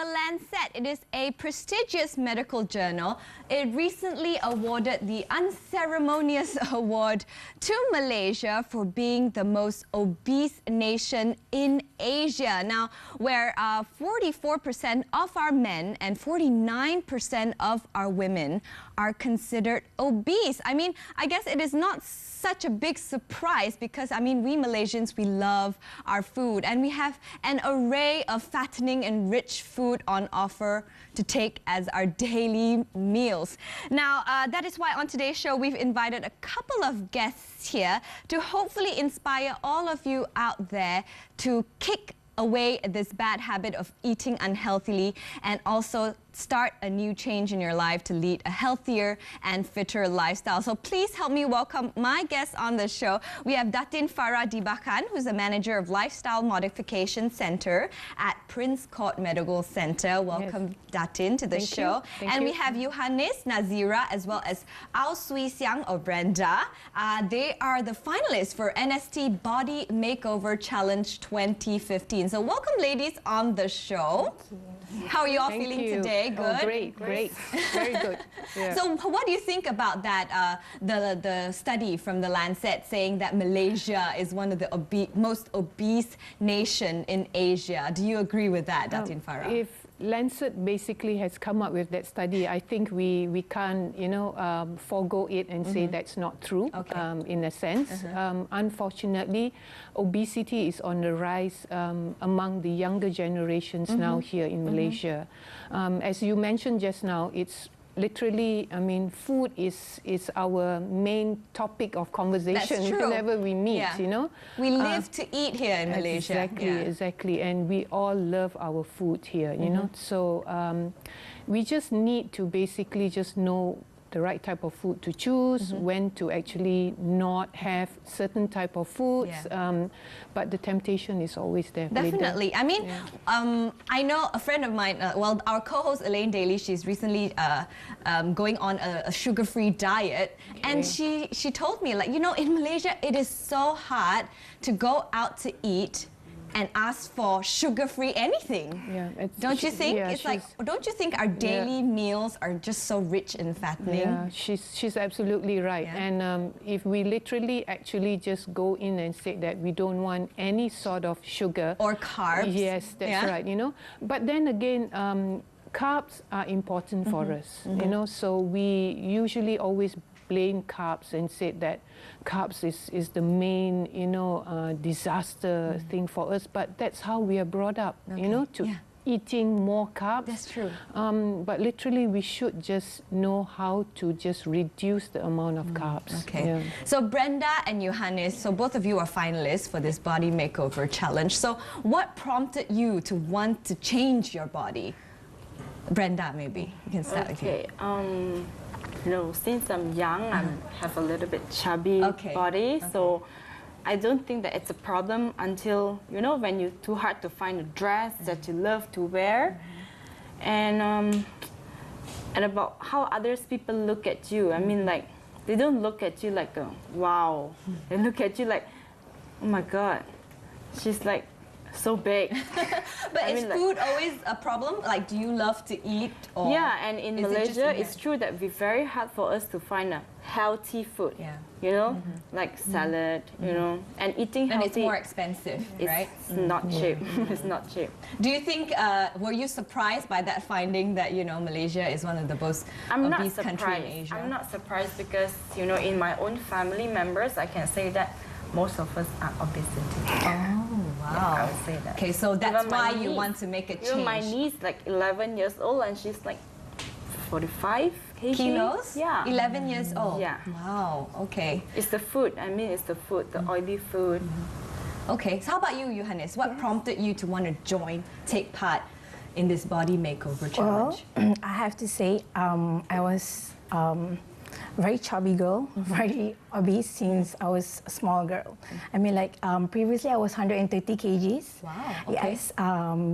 The Lancet. It is a prestigious medical journal. It recently awarded the unceremonious award to Malaysia for being the most obese nation in Asia. Now, where 44% of our men and 49% of our women are considered obese. I mean, I guess it is not such a big surprise because, I mean, we Malaysians, we love our food and we have an array of fattening and rich food on offer to take as our daily meals. Now, that is why on today's show, we've invited a couple of guests here to hopefully inspire all of you out there to kick away this bad habit of eating unhealthily and also start a new change in your life to lead a healthier and fitter lifestyle. So please help me welcome my guests on the show. We have Datin Farah Dibakan, who's the manager of Lifestyle Modification Center at Prince Court Medical Center. Welcome, yes, Datin, to the show. And we have Yohanes, Nazira, as well as Ao Sui Siang or Brenda. They are the finalists for NST Body Makeover Challenge 2015. So welcome, ladies, on the show. How are you all feeling today? Good? Oh, great, great. Very good. Yeah. So what do you think about that, the study from the Lancet saying that Malaysia is one of the most obese nation in Asia? Do you agree with that, Datin Farah? If Lancet basically has come up with that study, I think we can't, you know, forego it and say that's not true, in a sense. Unfortunately, obesity is on the rise among the younger generations now here in Malaysia. As you mentioned just now, it's literally, I mean, food is our main topic of conversation whenever we meet, you know. We live to eat here in Malaysia. Exactly. And we all love our food here, you know. So we just need to basically just know the right type of food to choose, when to actually not have certain type of foods. But the temptation is always there. Definitely. I mean, I know a friend of mine, well, our co-host Elaine Daly, she's recently going on a sugar-free diet. And she told me, like, you know, in Malaysia, it is so hard to go out to eat and ask for sugar-free anything. Don't you think? It's like, don't you think our daily meals are just so rich in fattening? Yeah, she's absolutely right. And if we literally actually just go in and say that we don't want any sort of sugar or carbs. Yes, that's right, you know. But then again, carbs are important for us, you know, so we usually always blame carbs and said that carbs is the main, you know, disaster thing for us. But that's how we are brought up, you know, to eating more carbs. That's true. But literally, we should just know how to just reduce the amount of carbs. So Brenda and Yohanes, so both of you are finalists for this body makeover challenge. So what prompted you to want to change your body? Brenda, maybe you can start with you. You know, since I'm young, I have a little bit chubby body, so I don't think that it's a problem until, you know, when you're too hard to find a dress that you love to wear, and about how others people look at you. I mean, like, they don't look at you like a wow. They look at you like, oh my God, she's like so big. But is food always a problem? Like, do you love to eat? Or yeah, and in Malaysia, it's true that it's very hard for us to find a healthy food. You know, like salad, you know, and eating healthy. And it's more expensive, right? It's not cheap. It's not cheap. Do you think, were you surprised by that finding that, you know, Malaysia is one of the most obese countries in Asia? I'm not surprised because, you know, in my own family members, I can say that most of us are obesity. Oh, wow. Yeah, I would say that. Okay, so that's why you want to make a change. You know, my niece, like 11 years old, and she's like 45 kilos? Yeah. 11 years old? Yeah. Wow, okay. It's the food. I mean, it's the food, the oily food. Okay, so how about you, Yohanes? What prompted you to want to take part in this body makeover challenge? Well, I have to say, I was very chubby girl, very obese since I was a small girl. I mean, like, previously I was 130 kgs. Wow, okay. Yes,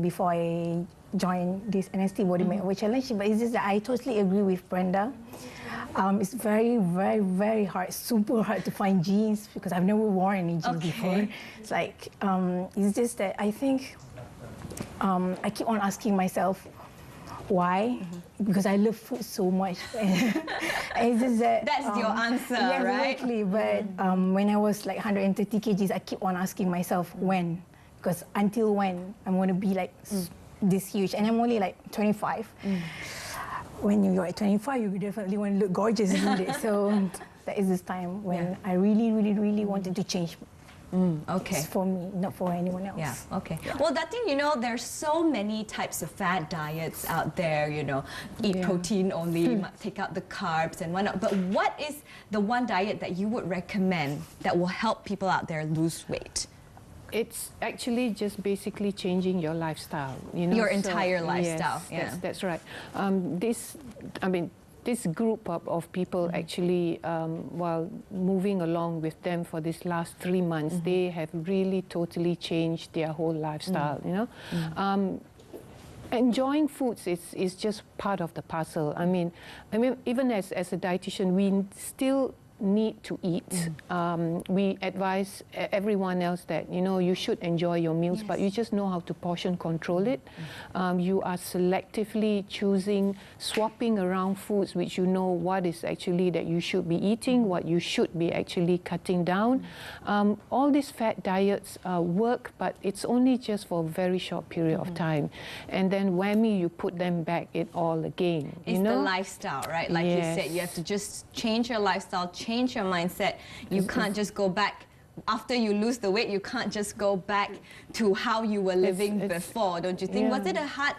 before I joined this NST Body Makeover Challenge. But it's just that I totally agree with Brenda. It's very, very, very hard, super hard to find jeans because I've never worn any jeans before. It's like, it's just that I think I keep on asking myself, why? Because I love food so much. It's just that, that's your answer, yes, right? Exactly. But when I was like 130 kgs, I keep on asking myself, when? Because until when I'm going to be like this huge? And I'm only like 25. When you're at 25, you definitely want to look gorgeous, isn't it? So that is this time when I really, really, really wanted to change. Okay. It's for me, not for anyone else. Yeah, okay. Yeah. Well, Datin, you know, there's so many types of fat diets out there, you know, eat protein only, take out the carbs and whatnot. But what is the one diet that you would recommend that will help people out there lose weight? It's actually just basically changing your lifestyle. You know, your entire lifestyle. Yes, that's right. This group of people actually, while moving along with them for this last 3 months, they have really totally changed their whole lifestyle. You know, enjoying foods is just part of the puzzle. I mean, even as a dietitian, we still need to eat. We advise everyone else that, you know, you should enjoy your meals, but you just know how to portion control it. You are selectively choosing, swapping around foods which you know what is actually that you should be eating, what you should be actually cutting down. All these fat diets work, but it's only just for a very short period of time. And then whammy, you put them back it all again. It's the lifestyle, right? Like you said, you have to just change your lifestyle, change your mindset. You can't just go back. After you lose the weight, you can't just go back to how you were living before, don't you think? Was it a hard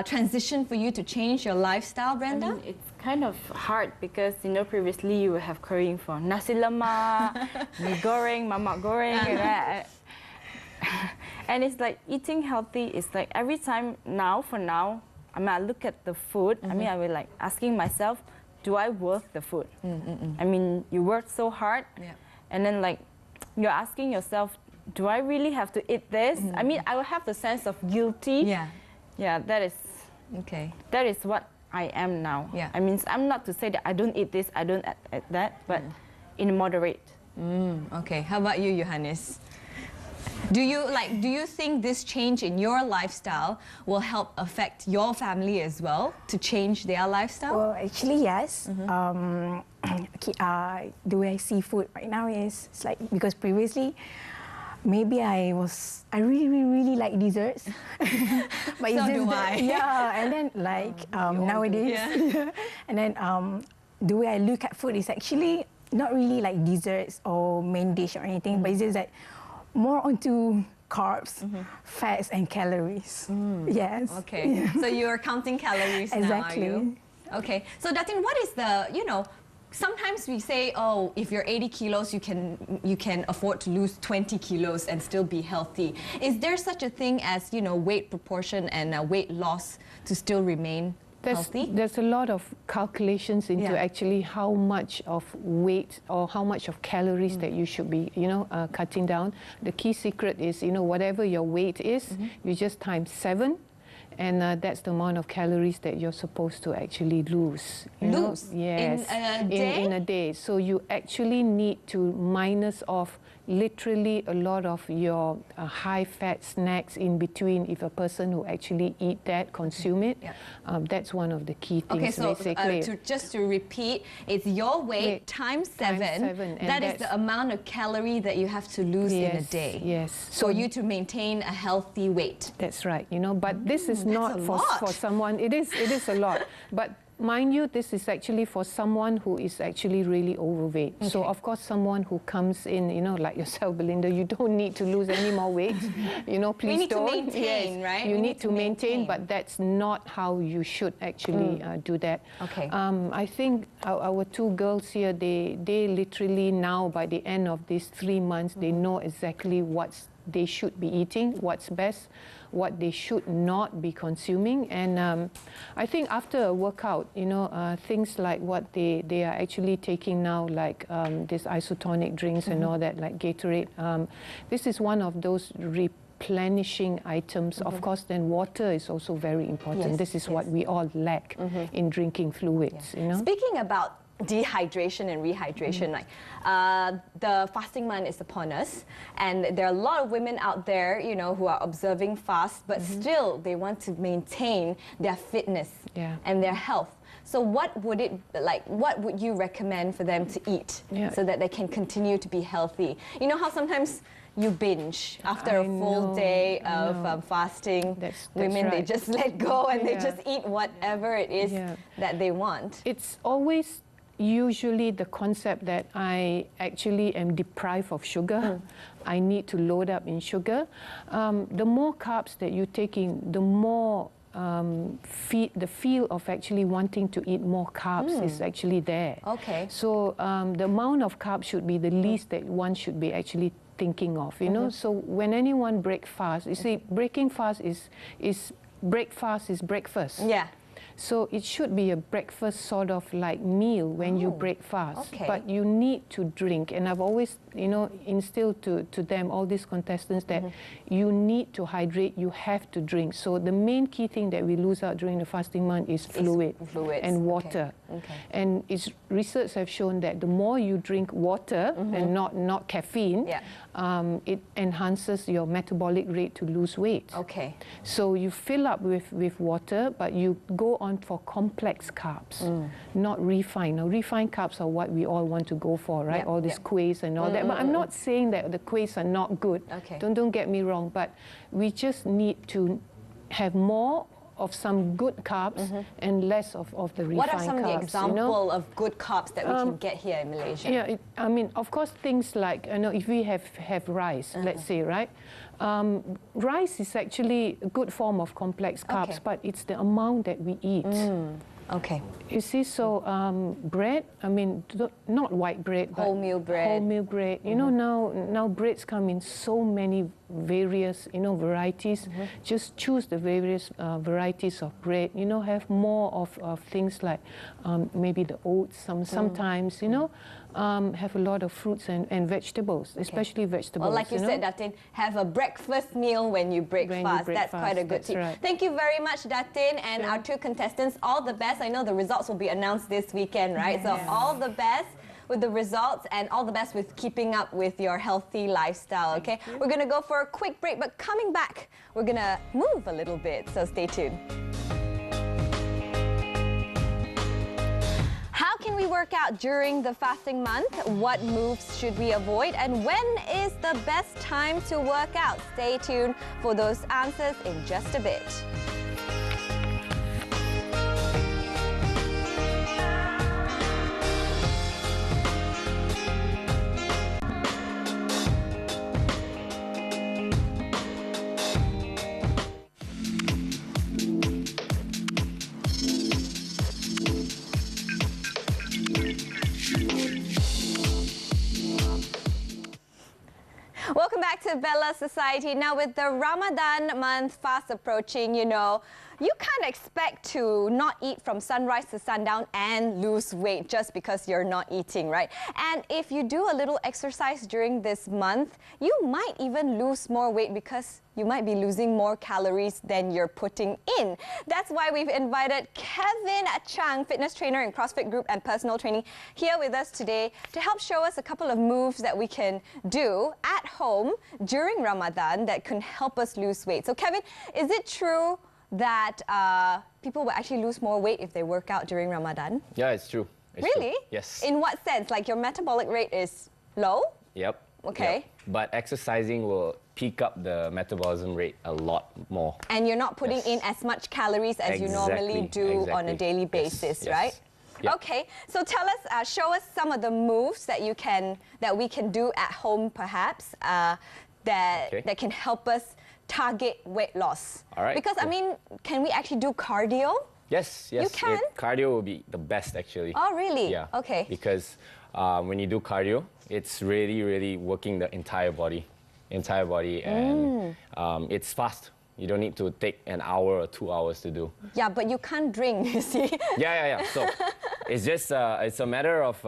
transition for you to change your lifestyle, Brenda? I mean, it's kind of hard because, you know, previously you would have craving for nasi lemak, mi goreng, mamak goreng, and it's like eating healthy is like every time now, for now, I mean, I look at the food, I mean, I will like asking myself, do I worth the food? I mean, you work so hard, and then like you're asking yourself, do I really have to eat this? I mean, I will have the sense of guilty. Yeah, that is That is what I am now. I mean, I'm not to say that I don't eat this, I don't eat that, but in moderate. Okay, how about you, Johannes? Do you think this change in your lifestyle will help affect your family as well to change their lifestyle? Well, actually, yes. The way I see food right now is it's like, because previously maybe I really like desserts. But so do I. Yeah, and then like nowadays, and then the way I look at food is actually not really like desserts or main dish or anything, but it's just like more onto carbs, fats, and calories. Yes. Okay. So you're counting calories now, are you? Okay. So Datin, what is the, you know, sometimes we say, oh, if you're 80 kilos, you can afford to lose 20 kilos and still be healthy. Is there such a thing as, you know, weight proportion and weight loss to still remain healthy? There's a lot of calculations into actually how much of weight or how much of calories that you should be, you know, cutting down. The key secret is, you know, whatever your weight is, you just times 7. And that's the amount of calories that you're supposed to actually lose. Lose? Yes. In a day? In a day. So you actually need to minus off literally a lot of your high-fat snacks in between if a person who actually eat that, consume it. That's one of the key things, basically. So just to repeat, it's your weight times 7. That is the amount of calorie that you have to lose in a day. Yes. For you to maintain a healthy weight. That's right, you know, but this is not for someone, it is a lot. But mind you, this is actually for someone who is actually really overweight. So, of course, someone who comes in, you know, like yourself, Belinda, you don't need to lose any more weight. You know, please don't. You need to maintain, right? You need to maintain, but that's not how you should actually do that. Okay. I think our 2 girls here, they literally now, by the end of these 3 months, they know exactly what they should be eating, what's best, what they should not be consuming. And I think after a workout, you know, things like what they are actually taking now, like these isotonic drinks and all that, like Gatorade, this is one of those replenishing items. Of course, then water is also very important. This is what we all lack in drinking fluids. You know? Speaking about dehydration and rehydration. Like the fasting month is upon us, and there are a lot of women out there, you know, who are observing fast, but still they want to maintain their fitness and their health. So what would you recommend for them to eat so that they can continue to be healthy? You know how sometimes you binge after a full day of fasting. That's women, right. they just let go and they just eat whatever it is that they want. It's always usually the concept that I actually am deprived of sugar. I need to load up in sugar. The more carbs that you're taking, the more the feel of actually wanting to eat more carbs is actually there. Okay. So the amount of carbs should be the least that one should be actually thinking of, you know. So when anyone break fast, you see, breaking fast is breakfast. Yeah. So it should be a breakfast sort of like meal when you break fast. Okay. But you need to drink. And I've always, you know, instilled to them, all these contestants, that you need to hydrate, you have to drink. So the main key thing that we lose out during the fasting month is fluids and water. Okay. And research have shown that the more you drink water and not caffeine, it enhances your metabolic rate to lose weight. Okay. So you fill up with water, but you go on for complex carbs, not refined. Now, refined carbs are what we all want to go for, right? All these quays and all that. But I'm not saying that the quays are not good. Okay. Don't get me wrong. But we just need to have more of some good carbs and less of the refined carbs. What are some of the examples, you know? of good carbs that we can get here in Malaysia? Yeah, I mean, of course, things like, you know, if we have rice, let's say, right? Rice is actually a good form of complex carbs, but it's the amount that we eat. Okay. You see, so bread, I mean, not white bread, but wholemeal bread. Wholemeal bread. You know, now breads come in so many various, you know, varieties. Just choose the various varieties of bread. You know, have more of things like maybe the oats. Sometimes, you know, have a lot of fruits and vegetables, especially vegetables. Well, like you said, Datin, have a breakfast meal when you break fast. That's quite a good tip. Right. Thank you very much, Datin, and our two contestants. All the best. I know the results will be announced this weekend, right? So all the best with the results and all the best with keeping up with your healthy lifestyle, okay? We're going to go for a quick break, but coming back, we're going to move a little bit, so stay tuned. How can we work out during the fasting month? What moves should we avoid? And when is the best time to work out? Stay tuned for those answers in just a bit. Welcome back to Bella Society. Now, with the Ramadan month fast approaching, you know, you can't expect to not eat from sunrise to sundown and lose weight just because you're not eating, right? And if you do a little exercise during this month, you might even lose more weight because you might be losing more calories than you're putting in. That's why we've invited Kevin Chang, fitness trainer in CrossFit Group and personal training, here with us today to help show us a couple of moves that we can do at home during Ramadan that can help us lose weight. So Kevin, is it true that people will actually lose more weight if they work out during Ramadan? Yeah, it's true. Really? True. Yes. In what sense? Like your metabolic rate is low? Yep. Okay. Yep. But exercising will peak up the metabolism rate a lot more. And you're not putting in as much calories as you normally do on a daily basis, right? Yep. Okay, so tell us, show us some of the moves that we can do at home, perhaps, that can help us target weight loss. All right. Because cool. I mean, can we actually do cardio? Yes. You can? Cardio will be the best, actually. Oh, really? Yeah. Okay. Because when you do cardio, it's really working the entire body, and it's fast. You don't need to take an hour or 2 hours to do. Yeah, but you can't drink, you see. Yeah. So It's just, it's a matter of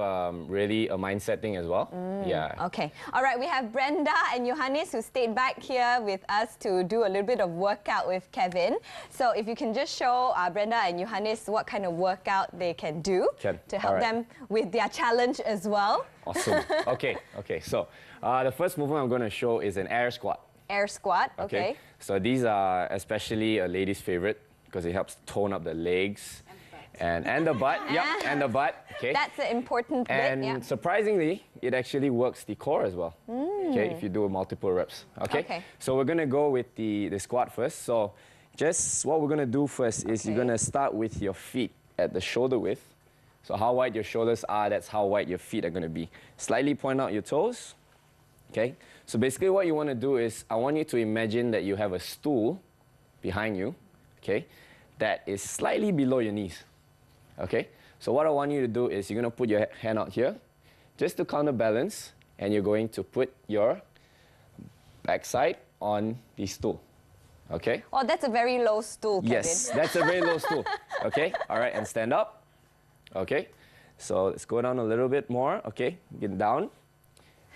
really a mindset thing as well. Yeah. Okay. All right, we have Brenda and Johannes who stayed back here with us to do a little bit of workout with Kevin. So if you can just show Brenda and Johannes what kind of workout they can do to help them with their challenge as well. Awesome. Okay. So the first movement I'm going to show is an air squat. Air squat, okay. So these are especially a lady's favorite because it helps tone up the legs and the butt. Yep, and the butt. Okay. That's an important bit. And surprisingly, it actually works the core as well. Okay, if you do multiple reps. Okay. So we're gonna go with the squat first. So just what we're gonna do first is you're gonna start with your feet at the shoulder width. So how wide your shoulders are, that's how wide your feet are gonna be. Slightly point out your toes. Okay. So basically what you want to do is I want you to imagine that you have a stool behind you, okay, that is slightly below your knees. Okay? So what I want you to do is you're going to put your hand out here just to counterbalance, and you're going to put your backside on the stool. Okay? Oh, that's a very low stool, Kevin. Yes, that's a very low stool. Okay? All right, and stand up. Okay? So let's go down a little bit more. Okay? Get down.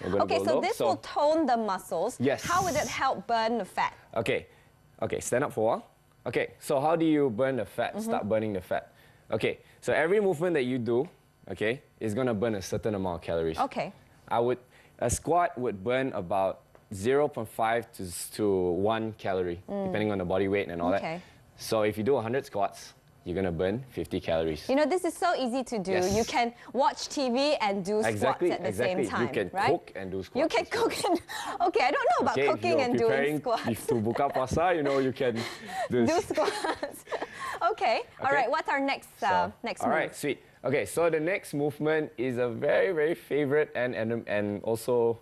Okay, so this will tone the muscles. Yes. How would it help burn the fat? Okay, stand up for a while. Okay, so how do you burn the fat, start burning the fat? Okay, so every movement that you do, okay, is gonna burn a certain amount of calories. Okay. A squat would burn about 0.5 to 1 calorie, depending on the body weight and all that. So if you do 100 squats, you're going to burn 50 calories. You know, this is so easy to do. You can watch TV and do squats at the same time, You can cook and do squats. You can cook and... Okay, I don't know about cooking and doing squats. If to buka puasa, you know, you can do squats. Okay. All right, what's our next move? All right, sweet. Okay, so the next movement is a very, very favorite and also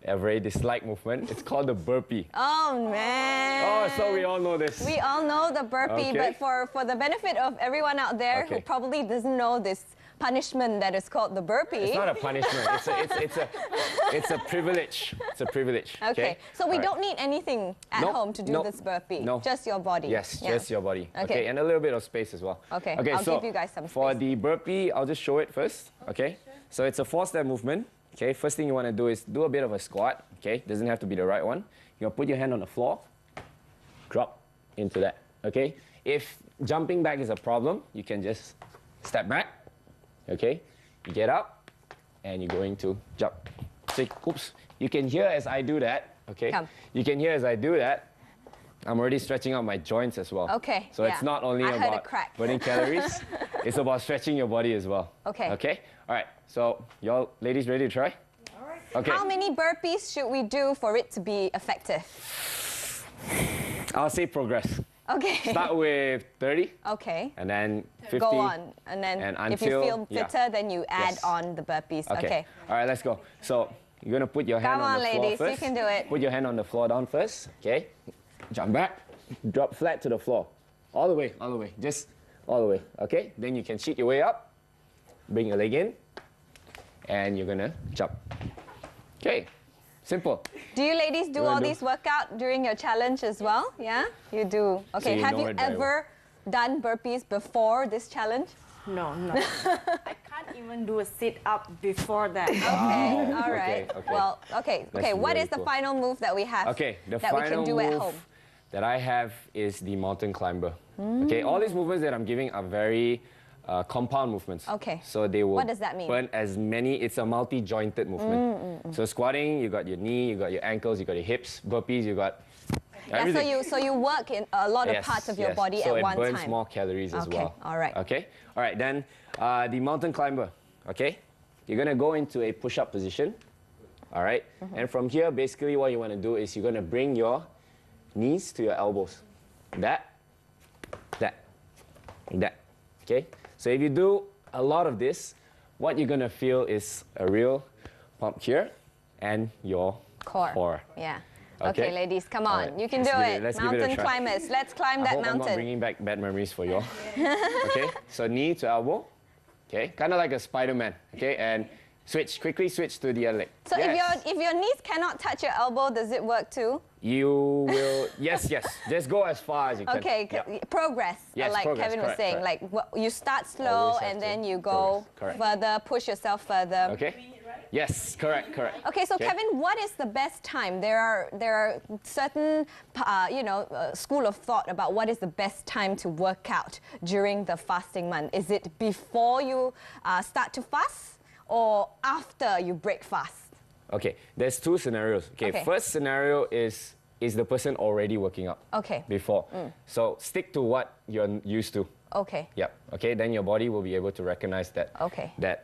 a very disliked movement. It's called the burpee. Oh, man. Oh, so we all know this. We all know the burpee, but for the benefit of everyone out there who probably doesn't know this punishment that is called the burpee. It's not a punishment. It's a privilege. It's a privilege. Okay. So we don't need anything at home to do this burpee. No. Just your body. Yes, just your body. Okay. And a little bit of space as well. Okay. I'll give you guys some space. For the burpee, I'll just show it first. Okay. So it's a 4-step movement. Okay, first thing you want to do is do a bit of a squat. Okay, doesn't have to be the right one. You're going to put your hand on the floor, drop into that. Okay, if jumping back is a problem, you can just step back. Okay, you get up and you're going to jump. So, oops, you can hear as I do that. Okay, you can hear as I do that. I'm already stretching out my joints as well. Okay. So it's not only about burning calories, it's about stretching your body as well. Okay. Okay? All right. So, y'all ladies ready to try? All right. Okay. How many burpees should we do for it to be effective? I'll say progress. Okay. Start with 30. Okay. And then 50. Go on. And then if you feel fitter, then you add on the burpees. Okay. All right, let's go. So, you're going to put your hand on the floor ladies, first. you can do it. Put your hand on the floor down first. Okay. Jump back. Drop flat to the floor. All the way. Just all the way. Okay. Then you can cheat your way up. Bring your leg in. And you're going to jump. Okay. Simple. Do you ladies do all these workouts during your challenge as well? Yeah? You do. Okay. So have you ever done burpees before this challenge? No. I can't even do a sit-up before that. Okay. All right. Okay. Well, okay. What is the final move that we have that we can do at home? That I have is the mountain climber. Okay, all these movements that I'm giving are very compound movements. Okay. So they will what does that mean? burn as many, it's a multi-jointed movement. So squatting, you got your knee, you got your ankles, you got your hips. Burpees, you got everything. Yeah, so you work in a lot of parts of your body at one time. So it burns more calories as well. All right. Okay, all right, then the mountain climber, okay? You're gonna go into a push-up position, all right? And from here, basically what you wanna do is you're gonna bring your knees to your elbows. That, okay? So if you do a lot of this, what you're gonna feel is a real pump here and your core. Yeah. Okay, ladies, come on. Right. You can do it. Mountain climbers. Let's climb that mountain. I'm not bringing back bad memories for you all. Okay, so knee to elbow. Okay, kind of like a Spider-Man. Okay, and Quickly switch to the other leg. So if your knees cannot touch your elbow, does it work too? You will, yes. Just go as far as you can. Okay, progress, yes, like progress, Kevin was saying. correct. Like you start slow and then you go further, push yourself further. Okay. Yes, correct. Okay, so Kevin, what is the best time? There are certain, school of thought about what is the best time to work out during the fasting month. Is it before you start to fast or after you break fast? Okay, there's two scenarios. Okay, first scenario is the person already working out before. So stick to what you're used to. Okay. Yep. Okay, then your body will be able to recognize that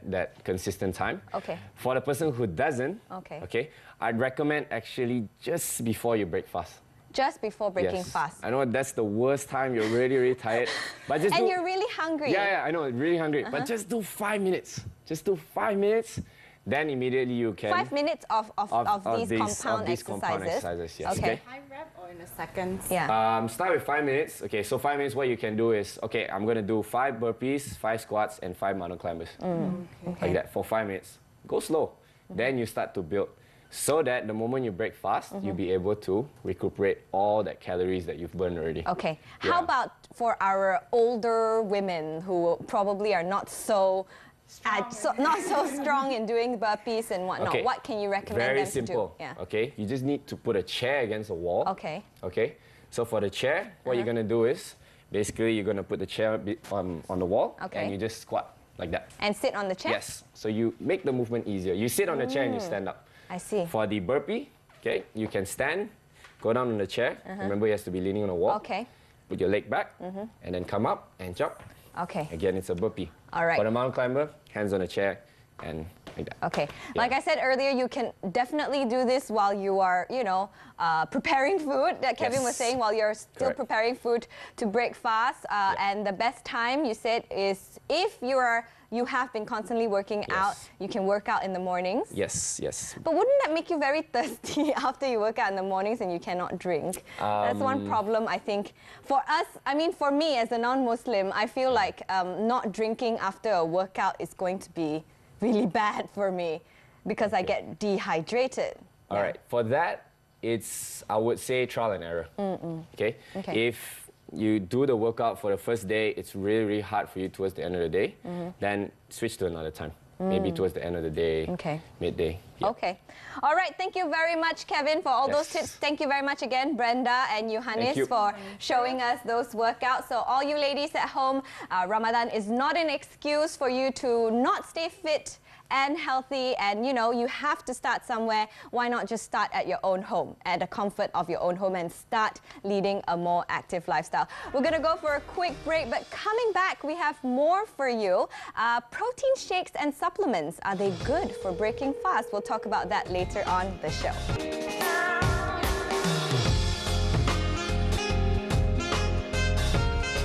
that consistent time. Okay. For the person who doesn't, I'd recommend actually just before you break fast. Just before breaking fast. I know that's the worst time. You're really tired, but just and you're really hungry. Yeah, I know, really hungry. But just do 5 minutes. Just do 5 minutes. Then immediately you can. 5 minutes of these compound exercises. Yes. Okay. High rep or in a second? Yeah. Start with 5 minutes. Okay, so 5 minutes, what you can do is, I'm going to do 5 burpees, 5 squats, and 5 mountain climbers. Like that for 5 minutes. Go slow. Then you start to build. So that the moment you break fast, you'll be able to recuperate all that calories that you've burned already. Okay. How about for our older women who probably are not so strong in doing burpees and whatnot? Okay. What can you recommend Very them simple. to do? Okay, you just need to put a chair against a wall. Okay. Okay, so for the chair, what you're going to do is, basically you're going to put the chair on the wall and you just squat like that. And sit on the chair? Yes, so you make the movement easier. You sit on the chair and you stand up. I see. For the burpee, you can stand, go down on the chair. Remember, you have to be leaning on the wall. Okay. Put your leg back and then come up and jump. Okay. Again, it's a burpee. All right. For the mountain climber, hands on the chair and like that. Okay. Like I said earlier, you can definitely do this while you are, preparing food. That Kevin was saying, while you're still preparing food to break fast. And the best time, you said, is if you have been constantly working out, you can work out in the mornings. Yes. But wouldn't that make you very thirsty after you work out in the mornings and you cannot drink? That's one problem, I think. For us, for me as a non-Muslim, I feel like not drinking after a workout is going to be really bad for me because I get dehydrated. All right. For that, it's, I would say, trial and error. Okay? If you do the workout for the first day, it's really hard for you towards the end of the day, then switch to another time. Maybe towards the end of the day, midday. Okay. All right. Thank you very much, Kevin, for all those tips. Thank you very much again, Brenda and Johannes, for showing us those workouts. So all you ladies at home, Ramadan is not an excuse for you to not stay fit and healthy, and you have to start somewhere. Why not just start at your own home, at the comfort of your own home, and start leading a more active lifestyle. We're going to go for a quick break, but coming back, we have more for you. Protein shakes and supplements, are they good for breaking fast? We'll talk about that later on the show.